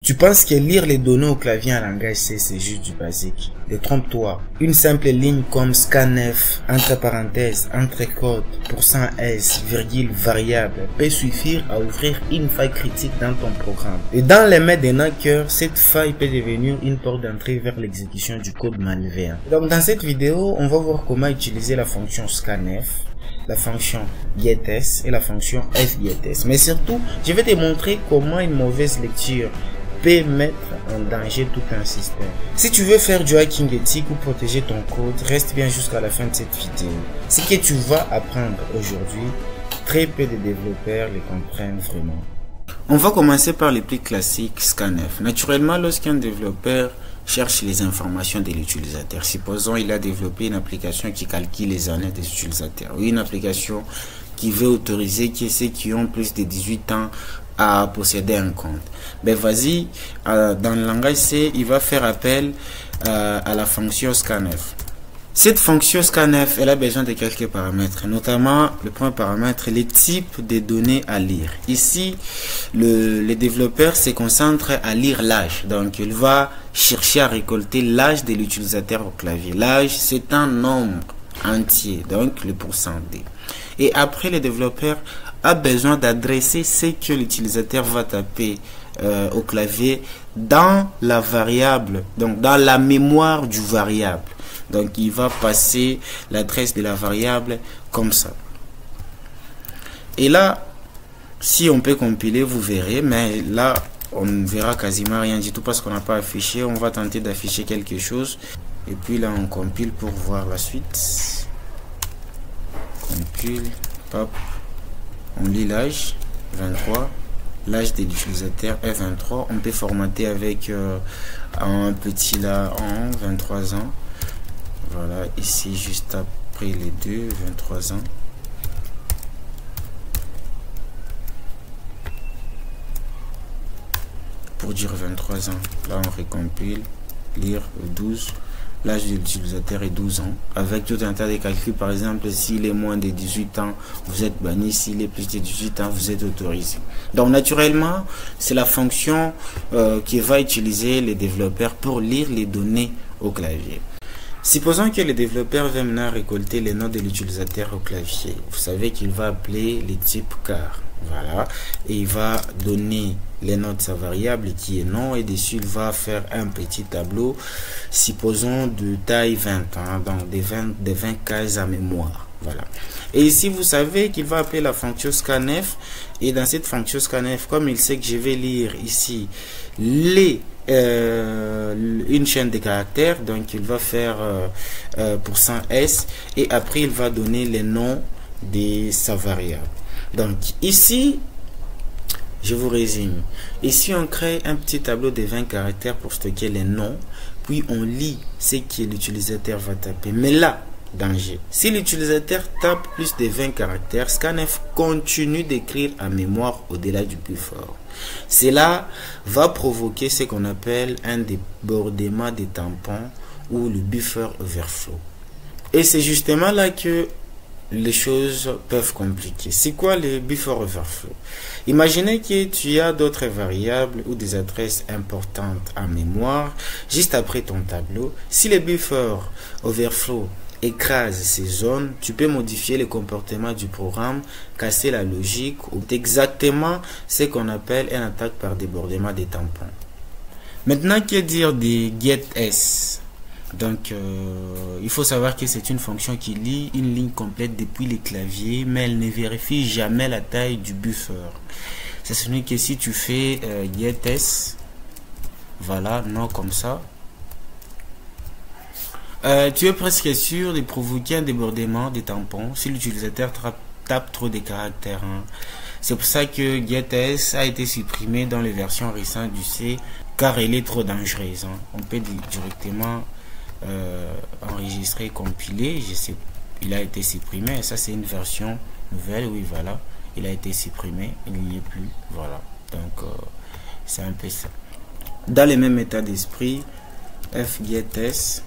Tu penses que lire les données au clavier en langage C, c'est juste du basique. Détrompe-toi. Une simple ligne comme scanf, entre parenthèses, entrecôte, %s, virgule, variable, peut suffire à ouvrir une faille critique dans ton programme. Et dans les mains d'un hacker, cette faille peut devenir une porte d'entrée vers l'exécution du code malveillant. Donc dans cette vidéo, on va voir comment utiliser la fonction scanf, la fonction getS et la fonction fgetS. Mais surtout, je vais te montrer comment une mauvaise lecture peut mettre en danger tout un système. Si tu veux faire du hacking éthique ou protéger ton code, reste bien jusqu'à la fin de cette vidéo. Ce que tu vas apprendre aujourd'hui, très peu de développeurs les comprennent vraiment. On va commencer par les plus classiques scanf. Naturellement, lorsqu'un développeur cherche les informations de l'utilisateur, supposons il a développé une application qui calcule les années des utilisateurs, ou une application qui veut autoriser ceux qui ont plus de 18 ans à posséder un compte. Ben vas-y, dans le langage C, il va faire appel à la fonction scanf. Cette fonction scanf, elle a besoin de quelques paramètres, notamment le premier paramètre, les types de données à lire. Ici, le développeur se concentre à lire l'âge, donc il va chercher à récolter l'âge de l'utilisateur au clavier. L'âge, c'est un nombre entier, donc le %D. Et après, le développeur a besoin d'adresser ce que l'utilisateur va taper au clavier dans la variable, donc dans la mémoire du variable. Donc il va passer l'adresse de la variable comme ça. Et là, si on peut compiler, vous verrez, mais là on ne verra quasiment rien du tout parce qu'on n'a pas affiché. On va tenter d'afficher quelque chose. Et puis là on compile pour voir la suite. Compile, hop. On lit l'âge, 23, l'âge de l'utilisateur est 23. On peut formater avec un petit là en 23 ans. Voilà, ici juste après les deux, 23 ans. Pour dire 23 ans, là on recompile, lire 12. L'âge de l'utilisateur est 12 ans. Avec tout un tas de calculs, par exemple, s'il est moins de 18 ans, vous êtes banni. S'il est plus de 18 ans, vous êtes autorisé. Donc, naturellement, c'est la fonction qui va utiliser les développeurs pour lire les données au clavier. Supposons que le développeur veut maintenant récolter les noms de l'utilisateur au clavier. Vous savez qu'il va appeler les types char. Voilà, et il va donner les noms de sa variable qui est nom, et dessus il va faire un petit tableau, supposons de taille 20, donc des 20 cases à mémoire. Voilà, et ici vous savez qu'il va appeler la fonction scanf, et dans cette fonction scanf, comme il sait que je vais lire ici une chaîne de caractères, donc il va faire %s, et après il va donner les noms de sa variable. Donc ici, je vous résume. Ici, on crée un petit tableau de 20 caractères pour stocker les noms. Puis on lit ce que l'utilisateur va taper. Mais là, danger. Si l'utilisateur tape plus de 20 caractères, scanf continue d'écrire en mémoire au-delà du buffer. Cela va provoquer ce qu'on appelle un débordement des tampons ou le buffer overflow. Et c'est justement là que les choses peuvent compliquer. C'est quoi le buffer overflow? Imaginez que tu as d'autres variables ou des adresses importantes en mémoire juste après ton tableau. Si le buffer overflow écrase ces zones, tu peux modifier le comportement du programme, casser la logique ou exactement ce qu'on appelle une attaque par débordement des tampons. Maintenant, que dire des getS? Donc, il faut savoir que c'est une fonction qui lit une ligne complète depuis le clavier, mais elle ne vérifie jamais la taille du buffer. C'est ce que si tu fais getS, voilà, non comme ça, tu es presque sûr de provoquer un débordement des tampons si l'utilisateur tape trop de caractères. C'est pour ça que getS a été supprimé dans les versions récentes du C, car elle est trop dangereuse. On peut directement enregistré, compilé, il a été supprimé. Ça c'est une version nouvelle, oui, voilà, il a été supprimé, il n'y est plus, voilà. Donc c'est un peu ça. Dans le même état d'esprit, fgetS,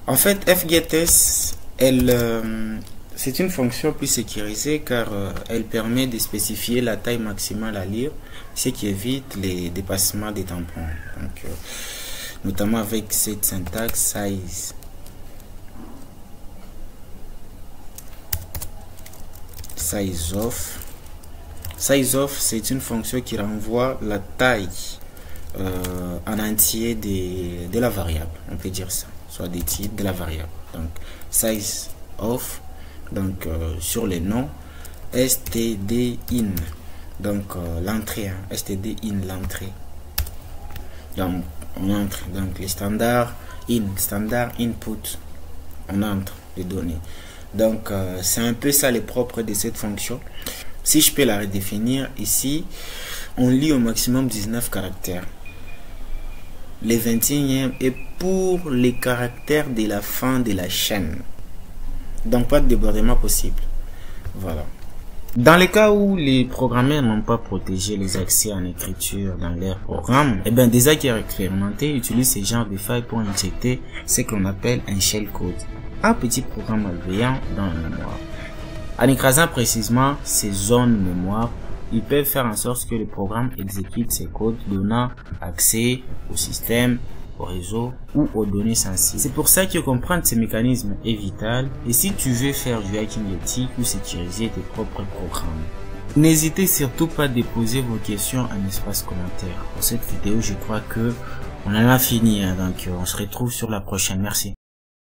en fait fgetS, elle C'est une fonction plus sécurisée car elle permet de spécifier la taille maximale à lire, ce qui évite les dépassements des tampons. Donc, notamment avec cette syntaxe size. Size of. Size of, c'est une fonction qui renvoie la taille en entier de la variable. On peut dire ça, soit des titres de la variable. Donc, size of. Donc sur les noms std_in, donc l'entrée, std_in, l'entrée. Donc on entre, donc les standards standard input, on entre les données. Donc c'est un peu ça les propres de cette fonction. Si je peux la redéfinir ici, on lit au maximum 19 caractères. Les 21e est pour les caractères de la fin de la chaîne. Donc pas de débordement possible. Voilà. Dans les cas où les programmeurs n'ont pas protégé les accès en écriture dans leur programme, et bien des hackers expérimentés utilisent ce genre de failles pour injecter ce qu'on appelle un shellcode, un petit programme malveillant dans la mémoire. En écrasant précisément ces zones mémoire, ils peuvent faire en sorte que le programme exécute ces codes donnant accès au système, au réseau ou aux données sensibles. C'est pour ça que comprendre ces mécanismes est vital et si tu veux faire du hacking éthique ou sécuriser tes propres programmes. N'hésitez surtout pas à déposer vos questions en espace commentaire. Pour cette vidéo, je crois que on en a fini, donc on se retrouve sur la prochaine. Merci.